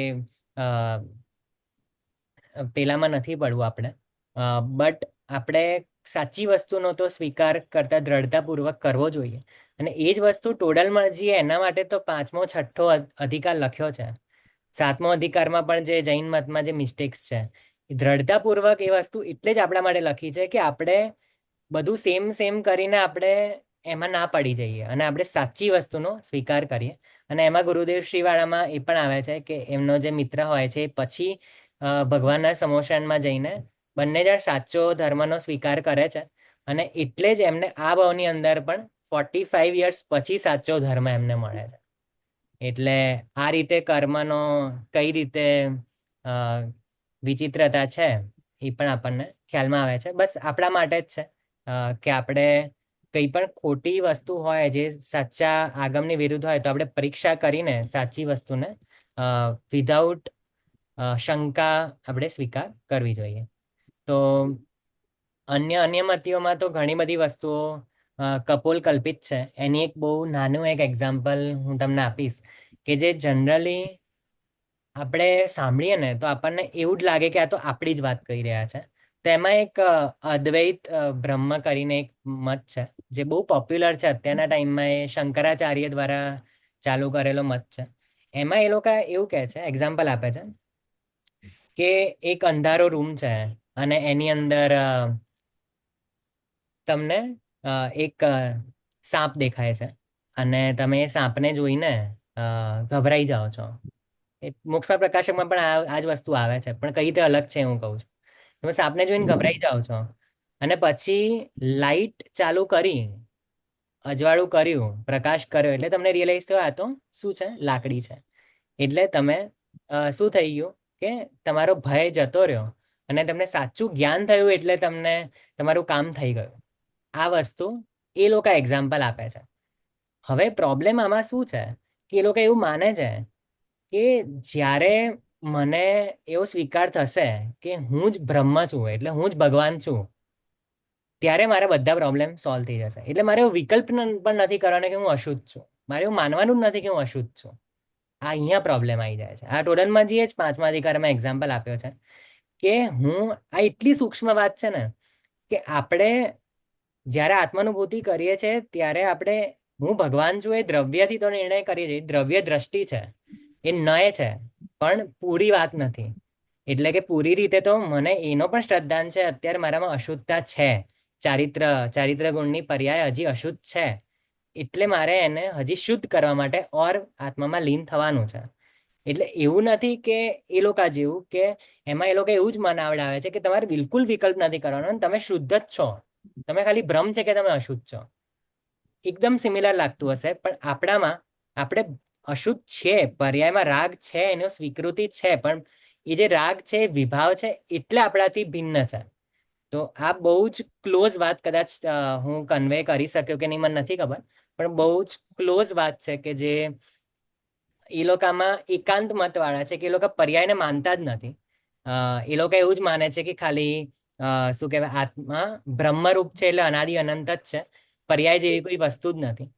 પેલામાં નથી પડવું આપણે, બટ આપણે સાચી વસ્તુનો તો સ્વીકાર કરતા દ્રઢતાપૂર્વક કરવો જોઈએ. અને એ જ વસ્તુ ટોડલમલજીએ એના માટે તો 5મો 6ઠ્ઠો અધિકાર લખ્યો છે. 7મો અધિકારમાં પણ જે જૈન મતમાં જે મિસ્ટેક્સ છે એ દ્રઢતાપૂર્વક એ વસ્તુ એટલે જ આપણા માટે લખી છે કે આપણે બધું સેમ કરીને આપણે એમાં ના પડી જઈએ અને આપણે સાચી વસ્તુનો સ્વીકાર કરીએ. અને એમાં ગુરુદેવ શ્રીવાળામાં એ પણ આવે છે કે એમનો જે મિત્ર હોય છે એ પછી ભગવાનના સમોશનમાં જઈને બંને જણ સાચો ધર્મનો સ્વીકાર કરે છે. અને એટલે જ એમને આ ભાવની અંદર પણ 45 યર્સ પછી સાચો ધર્મ એમને મળે છે. એટલે આ રીતે કર્મનો કઈ રીતે વિચિત્રતા છે એ પણ આપણને ખ્યાલમાં આવે છે. બસ આપણા માટે જ છે કે આપણે કંઈ પણ ખોટી વસ્તુ હોય જે સાચા આગમની વિરુદ્ધ હોય તો આપણે પરીક્ષા કરીને સાચી વસ્તુને વિધાઉટ શંકા આપણે સ્વીકાર કરવી જોઈએ. તો અન્ય મતીઓમાં તો ઘણી બધી વસ્તુઓ કપોલ કલ્પિત છે. એની એક બહુ નાનું એક એક્ઝામ્પલ હું તમને આપીશ કે જે જનરલી આપણે સાંભળીએ ને તો આપણને એવું જ લાગે કે આ તો આપણી જ વાત કહી રહ્યા છે. તો એમાં એક અદ્વૈત બ્રહ્મ કરીને એક મત છે જે બહુ પોપ્યુલર છે અત્યારના ટાઈમમાં. એ શંકરાચાર્ય દ્વારા ચાલુ કરેલો મત છે. એમાં એ લોકો એવું કહે છે, એક્ઝામ્પલ આપે છે કે એક અંધારો રૂમ છે અને એની અંદર તમને એક સાપ દેખાય છે અને તમે એ સાપને જોઈને ગભરાઈ જાઓ છો. એ મોક્ષ પ્રકાશકમાં પણ આ જ વસ્તુ આવે છે, પણ કઈ રીતે અલગ છે હું કહું છું. તમે સાપને જોઈને ગભરાઈ જાઓ છો અને પછી લાઈટ ચાલુ કરી, અજવાળું કર્યું, પ્રકાશ કર્યો એટલે તમને રિયલાઇઝ થયો આ તો શું છે, લાકડી છે. એટલે તમે શું થઈ ગયું કે તમારો ભય જતો રહ્યો અને તમને સાચું જ્ઞાન થયું એટલે તમને તમારું કામ થઈ ગયું. આ વસ્તુ એ લોકો એક્ઝામ્પલ આપે છે. હવે પ્રોબ્લેમ આમાં શું છે કે એ લોકો એવું માને છે કે જ્યારે મને એવો સ્વીકાર થશે કે હું જ બ્રહ્મ છું, એટલે હું જ ભગવાન છું, ત્યારે મારા બધા પ્રોબ્લેમ સોલ્વ થઈ જશે. એટલે મારે એવો વિકલ્પ પણ નથી કરવાનો કે હું અશુદ્ધ છું. મારે એવું માનવાનું જ નથી કે હું અશુદ્ધ છું. આ અહીંયા પ્રોબ્લેમ આવી જાય છે. આ ટોડલમાંજીએ જ 5મા અધિકારમાં એક્ઝામ્પલ આપ્યો છે કે હું આ એટલી સૂક્ષ્મ વાત છે ને કે આપણે જ્યારે આત્માનુભૂતિ કરીએ છીએ ત્યારે આપણે હું ભગવાન છું એ દ્રવ્યથી તો નિર્ણય કરીએ છીએ. દ્રવ્ય દ્રષ્ટિ છે, એ નય છે, પણ પૂરી વાત નથી. એટલે કે પૂરી રીતે તો મને એનો પણ શ્રદ્ધાન છે, અત્યારે મારામાં અશુદ્ધતા છે, ચારિત્ર ગુણની પર્યાય હજી અશુદ્ધ છે, એટલે મારે એને હજી શુદ્ધ કરવા માટે ઓર આત્મામાં લીન થવાનું છે. એટલે એવું નથી કે એ લોકો જેવું કે એમાં એ લોકો એવું જ મનાવડાવે છે કે તમારે બિલકુલ વિકલ્પ નથી કરવાનો અને તમે શુદ્ધ જ છો, તમે ખાલી ભ્રમ છે કે તમે અશુદ્ધ છો. એકદમ સિમિલર લાગતું હશે, પણ આપણામાં આપણે અશુદ્ધ છીએ, પર્યાયમાં રાગ છે, એનો સ્વીકૃતિ છે, પણ એ જે રાગ છે એ વિભાવ છે એટલે આપણાથી ભિન્ન છે. તો આ બહુ જ ક્લોઝ વાત કદાચ હું કન્વે કરી શક્યો કે નહીં મને નથી ખબર, પણ બહુ જ ક્લોઝ વાત છે કે જે એ લોકોમાં એકાંત મત વાળા છે કે એ લોકો પર્યાયને માનતા જ નથી. એ લોકો એવું જ માને છે કે ખાલી શું કહેવાય, આત્મા બ્રહ્મરૂપ છે એટલે અનાદિ અનંત જ છે, પર્યાય જેવી કોઈ વસ્તુ જ નથી.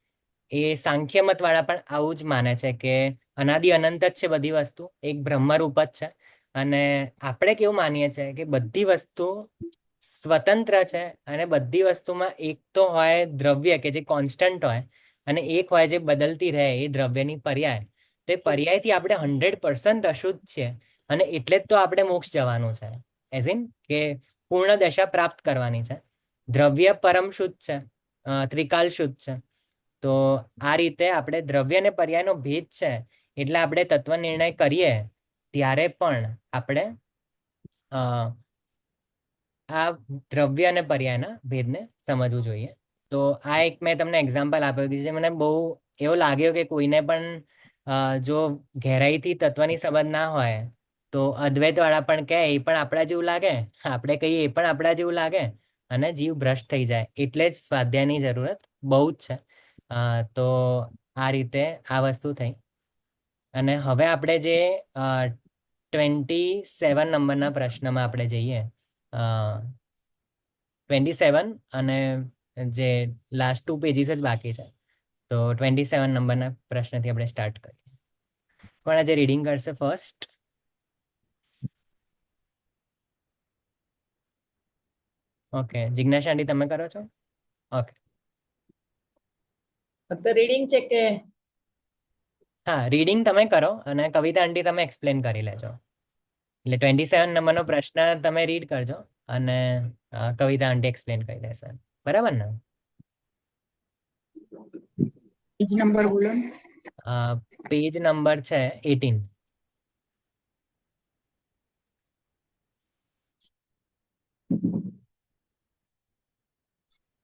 એ સાંખ્ય મત વાળા પણ આવું જ માને છે કે અનાદિ અનંત જ છે બધી વસ્તુ, એક બ્રહ્મરૂપ જ છે. અને આપણે કેવું માનીએ છીએ કે બધી વસ્તુ સ્વતંત્ર છે અને બધી વસ્તુમાં એક તો હોય દ્રવ્ય કે જે કોન્સ્ટન્ટ હોય અને એક હોય જે બદલતી રહે, એ દ્રવ્યની પર્યાય. તે પર્યાયથી આપણે 100% અશુદ્ધ છીએ અને એટલે જ તો આપણે મોક્ષ જવાનું છે, એઝ ઇન કે પૂર્ણ દશા પ્રાપ્ત કરવાની છે. દ્રવ્ય પરમ શુદ્ધ છે, ત્રિકાલ શુદ્ધ છે. તો આ રીતે આપણે દ્રવ્ય અને પર્યાયનો ભેદ છે, એટલે આપણે તત્વ નિર્ણય કરીએ ત્યારે પણ આપણે આ દ્રવ્ય અને પર્યાયના ભેદને સમજવું જોઈએ. તો આ એક મેં તમને એક્ઝામ્પલ આપ્યું કે જે મને બહુ એવો લાગ્યો કે કોઈને પણ જો ગહેરાઈથી તત્વની સંબંધ ના હોય તો અદ્વૈત વાળા પણ કહે એ પણ આપણા જેવું લાગે, આપણે કહીએ એ પણ આપણા જેવું લાગે અને જીવ ભ્રષ્ટ થઈ જાય. એટલે જ સ્વાધ્યાયની જરૂરત બહુ જ છે. તો આ રીતે આ વસ્તુ થઈ. અને હવે આપણે જે 27 નંબરના પ્રશ્નમાં આપણે જઈએ, 27 અને જે લાસ્ટ 2 પેજીસ જ બાકી છે. તો 27 નંબરના પ્રશ્નથી આપણે સ્ટાર્ટ કરીએ. કોણ આજે રીડિંગ કરશે ફર્સ્ટ? ઓકે, જિજ્ઞાસા આંટી તમે કરો છો? ઓકે, ફક્ત રીડિંગ છે કે હા, રીડિંગ તમે કરો અને કવિતા આંટી તમે એક્સપ્લેન કરી લેજો. એટલે 27 નંબરનો પ્રશ્ન તમે રીડ કરજો અને કવિતા આંટી એક્સપ્લેન કરી દેશે. બરાબર ને? પેજ નંબર બોલો ને. પેજ નંબર છે 18.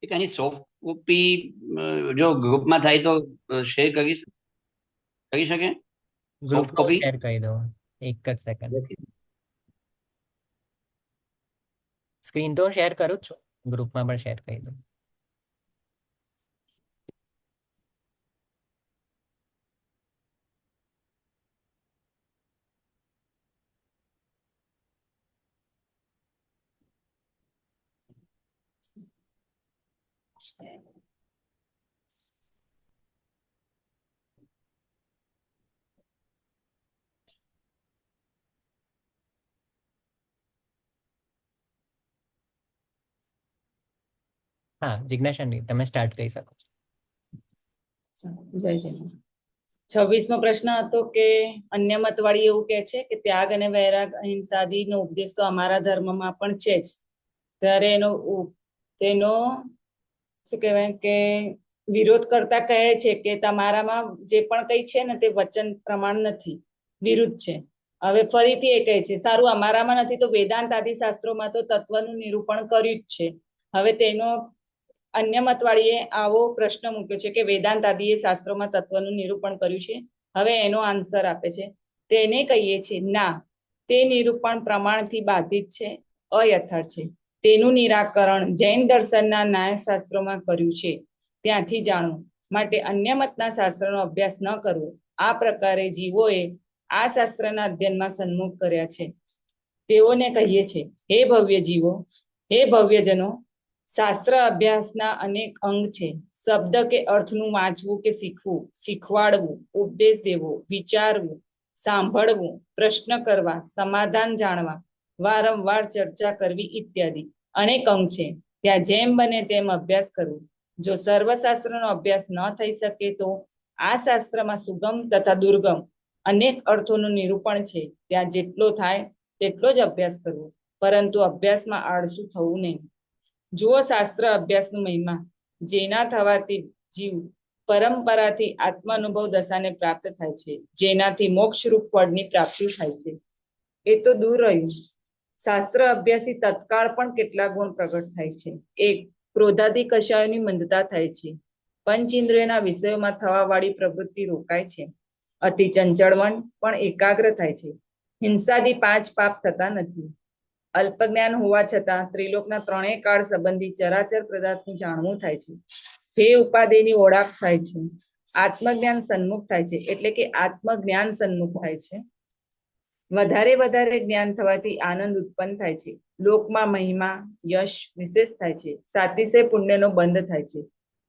એક આની સોફ્ટ કોપી જો ગ્રુપમાં થાય તો શેર કરી શકે? સોફ્ટ ગ્રુપમાં કોપી શેર કરી દો, એક જ સેકન્ડ. સ્ક્રીન તો શેર કરું જ છું, ગ્રુપમાં પણ શેર કરી દો. હા, જિજ્ઞાસા આંટી તમે સ્ટાર્ટ કરી શકો છો. જય જય. 26મો પ્રશ્ન હતો કે અન્ય મતવાળી એવું કે છે કે ત્યાગ અને વૈરાગ અહિંસાદિનો ઉપદેશ તો અમારા ધર્મમાં પણ છે જ, ત્યારે તેનો શું કહેવાય કે વિરોધ કરતા કહે છે કે તમારામાં જે પણ કઈ છે ને તે વચન પ્રમાણ નથી, વિરુદ્ધ છે. હવે ફરીથી એ કહે છે સારું અમારામાં નથી તો વેદાંત આદિ શાસ્ત્રોમાં તો તત્વનું નિરૂપણ કર્યું જ છે. હવે તેનો અન્ય મતવાળીએ આવો પ્રશ્ન મૂક્યો છે કે વેદાંત આદિએ શાસ્ત્રોમાં તત્વનું નિરૂપણ કર્યું છે. હવે એનો આન્સર આપે છે. તેને કહીએ છીએ ના, તે નિરૂપણ પ્રમાણથી બાધિત છે, અયથાર્થ છે. તેનું નિરાકરણ જૈન દર્શનના ન્યાયશાસ્ત્રોમાં કર્યું છે, ત્યાંથી જાણવું. માટે અન્ય મતના શાસ્ત્રનો અભ્યાસ ન કરવો. આ પ્રકારે જીવોએ આ શાસ્ત્રના અધ્યયનમાં સન્મુખ કર્યા છે. તેઓને કહીએ છીએ હે ભવ્ય જીવો, હે ભવ્યજનો, શાસ્ત્ર અભ્યાસના અનેક અંગ છે. શબ્દ કે અર્થનું વાંચવું કે શીખવું, શીખવાડવું, ઉપદેશ દેવો, વિચારવું, સાંભળવું, પ્રશ્ન કરવા, સમાધાન જાણવા, વારંવાર ચર્ચા કરવી ઇત્યાદિ અનેક અંગ છે. ત્યાં જેમ બને તેમ અભ્યાસ કરવો. જો સર્વશાસ્ત્રનો અભ્યાસ ન થઈ શકે તો આ શાસ્ત્રમાં સુગમ તથા દુર્ગમ અનેક અર્થોનું નિરૂપણ છે. ત્યાં જેટલો થાય તેટલો જ અભ્યાસ કરવો, પરંતુ અભ્યાસમાં આળસુ થવું નહીં. જુઓ શાસ્ત્ર અભ્યાસનું મહિમા. જેના થવાથી જીવ પરંપરાથી આત્માનુભવ દશાને પ્રાપ્ત થાય છે, જેનાથી મોક્ષરૂપ ફળની પ્રાપ્તિ થાય છે. એ તો દૂર રહ્યું. શાસ્ત્ર અભ્યાસથી તત્કાળ પણ કેટલા ગુણ પ્રગટ થાય છે. એક, ક્રોધાદી કશાયોની મંદતા થાય છે. પંચેન્દ્રિયોના વિષયોમાં થવા વાળી પ્રવૃત્તિ રોકાય છે. અતિ ચંચળ મન પણ એકાગ્ર થાય છે. હિંસાદી 5 પાપ થતા નથી. અલ્પ જ્ઞાન હોવા છતાં ત્રિલોકના 3 કાળ સંબંધી ચરાચર પદાર્થનું જાણવું થાય છે. તે ઉપાધિની ઓળખ થાય છે. આત્મજ્ઞાન સન્મુખ થાય છે, એટલે કે આત્મજ્ઞાન સન્મુખ થાય છે. વધારે જ્ઞાન થવાથી આનંદ ઉત્પન્ન થાય છે. લોકમાં મહિમા યશ વિશેષ થાય છે. સાતિશય પુણ્યનો બંધ થાય છે.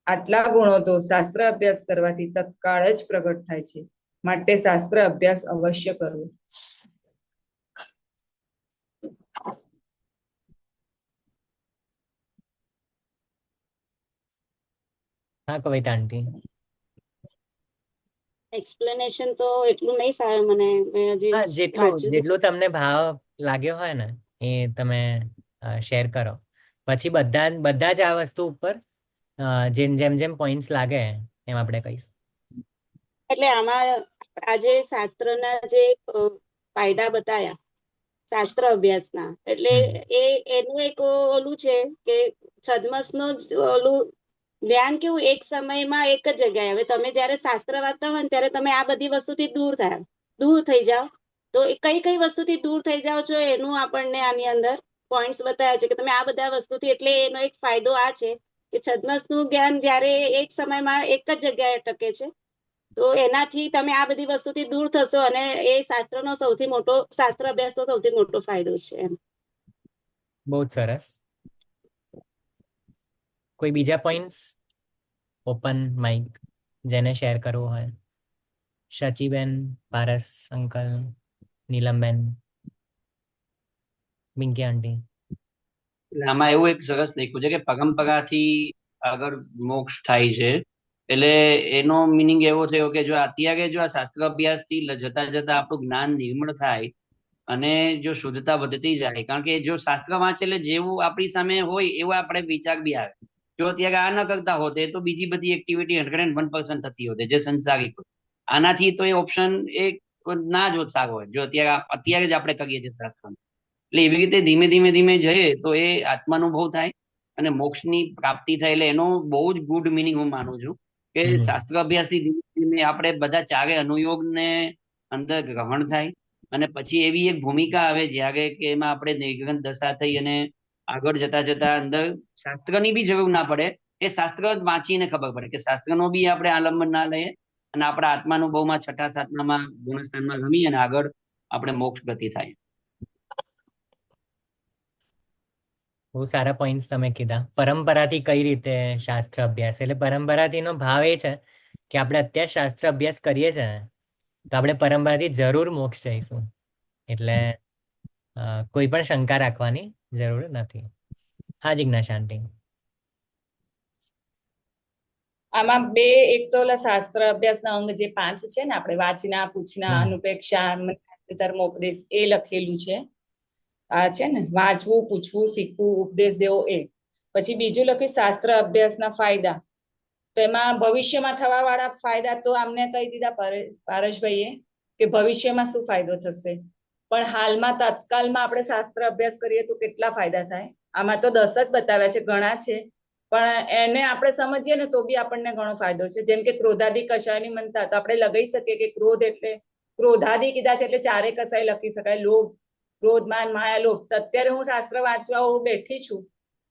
આટલા ગુણો તો શાસ્ત્ર અભ્યાસ કરવાથી તત્કાળ જ પ્રગટ થાય છે. માટે શાસ્ત્ર અભ્યાસ અવશ્ય કરવો. હા કવિતા આંટી. એક્સપ્લેનેશન તો એટલું નહીં ફાવે મને. મેં હજી હા, જેટલું વાંચ્યું જેટલું તમને ભાવ લાગ્યો હોય ને એ તમે શેર કરો. પછી બધા જ આ વસ્તુ ઉપર જેમ જેમ જેમ પોઈન્ટ્સ લાગે એમ આપણે કહીશું. એટલે આમાં આજે શાસ્ત્રના જે ફાયદા બતાયા શાસ્ત્ર અભ્યાસના, એટલે એનું એક ઓલું છે કે છદ્મસનો ઓલું ધ્યાન કેવું એક સમયમાં એક જ જગ્યાએ. હવે તમે જયારે શાસ્ત્ર વાંચતા હોય ને ત્યારે તમે આ બધી વસ્તુથી દૂર થઈ જાઓ. તો કઈ વસ્તુથી દૂર થઈ જાઓ છો એનું આપણને આની અંદર પોઈન્ટ્સ બતાવ્યા છે કે તમે આ બધા વસ્તુથી. એટલે એનો એક ફાયદો આ છે કે છદ્મસનું જ્ઞાન જયારે એક સમયમાં એક જ જગ્યાએ ટકે છે, તો એનાથી તમે આ બધી વસ્તુથી દૂર થશો અને એ શાસ્ત્રનો શાસ્ત્ર અભ્યાસનો સૌથી મોટો ફાયદો છે એમ. બહુ જ સરસ. કોઈ બીજા પોઈન્ટ્સ? ઓપન માઇક જેને શેર કરવું હોય. શચીબેન, પારસ અંકલ, નીલમબેન, પિંકી આંટી. આમાં એવું એક સરસ લખ્યું છે કે પરંપરાથી આગળ મોક્ષ થાય છે. એટલે એનો મિનિંગ એવો થયો કે જો અત્યારે જો આ શાસ્ત્ર અભ્યાસ થી જતા જતા આપણું જ્ઞાન નિર્મળ થાય અને જો શુદ્ધતા વધતી જાય, કારણ કે જો શાસ્ત્ર વાંચે એટલે જેવું આપણી સામે હોય એવો આપણે વિચાર બી આવે. જો અત્યારે આ ન કરતા હોતે તો બીજી બધી એક્ટિવિટી 101% થતી હોતે જે સંસારિક. આનાથી તો એ ઓપ્શન એ ના જ સારો હોય જો અત્યારે જ આપણે કરીએ છીએ શાસ્ત્ર. એટલે એવી રીતે ધીમે ધીમે જઈએ તો એ આત્માનુભવ થાય અને મોક્ષની પ્રાપ્તિ થાય. એટલે એનો બહુ જ ગુડ મિનિંગ હું માનું છું કે શાસ્ત્ર અભ્યાસથી ધીમે ધીમે આપણે બધા ચારે અનુયોગને અંદર ગ્રહણ થાય અને પછી એવી એક ભૂમિકા આવે જ્યારે કે એમાં આપણે નિર્ગ્રંથ દશા થઈ અને આગળ જતા અંદર શાસ્ત્રની બી જરૂર ના પડે. એ શાસ્ત્ર વાંચીને ખબર પડે કે શાસ્ત્રનો બી આપણે આલંબન ના લઈએ અને આપણા આત્માનુભવમાં 6, 7 ગુણસ્થાનમાં રમી અને આગળ આપણે મોક્ષ ગતિ થાય. બહુ સારા પોઈન્ટ્સ તમે કીધા. પરંપરાથી કઈ રીતે શાસ્ત્ર અભ્યાસ, એટલે પરંપરાથી નો ભાવ એ છે કે આપણે અત્યારે શાસ્ત્ર અભ્યાસ કરીએ છીએ તો આપણે પરંપરાથી જરૂર મોક્ષ જઈશું. એટલે કોઈ પણ શંકા રાખવાની જરૂર નથી. હા જિજ્ઞાસા આંટી. આમાં બે, એક તો શાસ્ત્ર અભ્યાસના અંગ જે 5 છે ને, આપણે વાચના, પૂછના, અનુપેક્ષા, ધર્મોપદેશ એ લખેલું છે. આ છે ને વાંચવું, પૂછવું, શીખવું, ઉપદેશ દેવો એ. પછી બીજું લખ્યું શાસ્ત્ર અભ્યાસના ફાયદા. તો એમાં ભવિષ્યમાં થવા વાળા ફાયદા તો આમને કહી દીધા પારસભાઈએ કે ભવિષ્યમાં શું ફાયદો થશે, પણ હાલમાં તાત્કાલમાં આપણે શાસ્ત્ર અભ્યાસ કરીએ તો કેટલા ફાયદા થાય. આમાં તો 10 જ બતાવ્યા છે, ઘણા છે, પણ એને આપણે સમજીએ ને તો બી આપણને ઘણો ફાયદો છે. જેમ કે ક્રોધાદી કશાયની મનતા, તો આપણે લગાઈ શકીએ કે ક્રોધ એટલે ક્રોધાદી કીધા છે એટલે 4 કશાય લખી શકાય. લોભ, ક્રોધ, માન, માયા, લોભ. તો અત્યારે હું શાસ્ત્ર વાંચવા બેઠી છું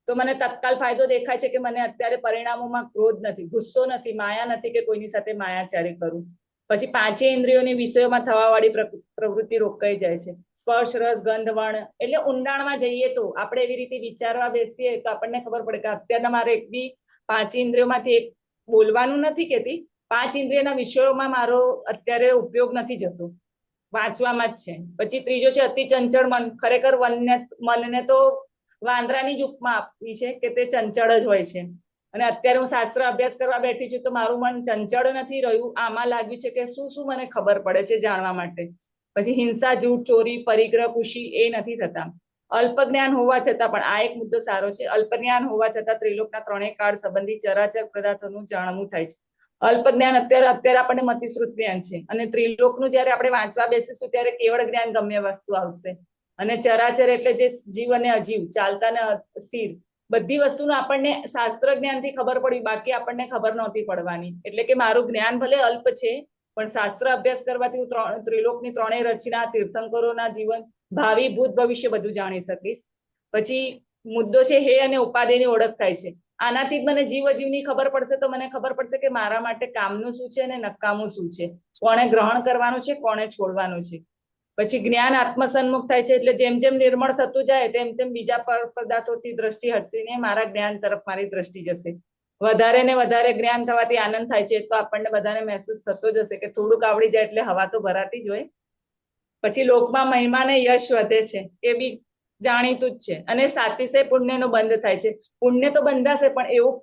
તો મને તત્કાલ ફાયદો દેખાય છે કે મને અત્યારે પરિણામોમાં ક્રોધ નથી, ગુસ્સો નથી, માયા નથી કે કોઈની સાથે માયાચારી કરું. પછી 5 ઇન્દ્રિયોની વિષયોમાં થવા વાળી પ્રવૃત્તિ રોકાઈ જાય છે. સ્પર્શ, રસ, ગંધ, વર્ણ. એટલે ઊંડાણમાં જઈએ તો આપણે એવી રીતે વિચારવા બેસીએ તો આપણને ખબર પડે કે અત્યારના મારે એક બી 5 ઇન્દ્રિયોમાંથી એક બોલવાનું નથી કેતી, 5 ઇન્દ્રિયના વિષયોમાં મારો અત્યારે ઉપયોગ નથી જતો, વાંચવામાં જ છે. પછી ત્રીજો છે અતિ ચંચળ મન. ખરેખર મનને તો વાંદરાની જ ઉપમા આપી છે કે તે ચંચળ જ હોય છે. અને અત્યારે હું શાસ્ત્ર અભ્યાસ કરવા બેઠી છું તો મારું મન ચંચળ નથી રહ્યું. આમાં લાગ્યું છે કે શું શું મને ખબર પડે છે જાણવા માટે. પછી હિંસા, જૂઠ, ચોરી, પરિગ્રહ, ખુશી એ નથી થતા. અલ્પ જ્ઞાન હોવા છતાં પણ આ એક મુદ્દો સારો છે. અલ્પ જ્ઞાન હોવા છતાં ત્રિલોકના ત્રણેય કાળ સંબંધી ચરાચર પદાર્થોનું જાણવું થાય છે. અલ્પ જ્ઞાન અત્યારે આપણને મતિશ્રુત જ્ઞાન છે, અને ત્રિલોકનું જયારે આપણે વાંચવા બેસીશું ત્યારે કેવળ જ્ઞાન ગમ્ય વસ્તુ આવશે. અને ચરાચર એટલે જે જીવ અને અજીવ, ચાલતા ને સ્થિર, બધી વસ્તુનું આપણને શાસ્ત્ર જ્ઞાનથી ખબર પડી, બાકી આપણને ખબર નહોતી પડવાની. એટલે કે મારું જ્ઞાન ભલે અલ્પ છે, પણ શાસ્ત્ર અભ્યાસ કરવાથી હું ત્રિલોકની ત્રણેય રચના, તીર્થંકરોના જીવન, ભાવિ, ભૂત, ભવિષ્ય બધું જાણી શકીશ. પછી મુદ્દો છે હે અને ઉપાધિની ઓળખ થાય છે. આનાથી જ મને જીવ અજીવની ખબર પડશે તો મને ખબર પડશે કે મારા માટે કામનું શું છે અને નકામું શું છે, કોણે ગ્રહણ કરવાનું છે, કોણે છોડવાનું છે. પછી જ્ઞાન આત્મસન્મુખ થાય છે, એટલે જેમ જેમ નિર્મળ થતું જાય તેમ તેમ બીજા પદાર્થોથી દ્રષ્ટિ હટીને મારા જ્ઞાન તરફ મારી દ્રષ્ટિ જશે. વધારે ને વધારે જ્ઞાન થવાથી આનંદ થાય છે, તો આપણને બધાને મહેસૂસ થતો જ હશે કે થોડુંક આવડી જાય એટલે હવા તો ભરાતી જ હોય. પછી લોકમાં મહિમા ને યશ વધે છે, એ બી જાણીતું જ છે. અને સાતિશય પુણ્યનો બંધ થાય છે. પુણ્ય તો બંધાશે, પણ એવું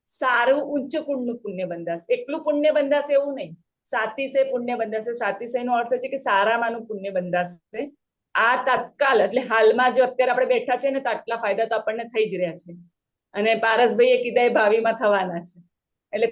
સારું ઉચ્ચ કુળનું પુણ્ય બંધાશે. એટલું પુણ્ય બંધાશે એવું નહીં, સાતિશય પુણ્ય બંધાશે. સાતિશય નો અર્થ છે કે સારામાંનું પુણ્ય બંધાશે. આ તાત્કાલ એટલે હાલમાં જો અત્યારે આપણે બેઠા છે ને તો આટલા ફાયદા તો આપણને થઈ જ રહ્યા છે, અને પારસભાઈ એ કીધા એ ભાવિમાં થવાના છે. એટલે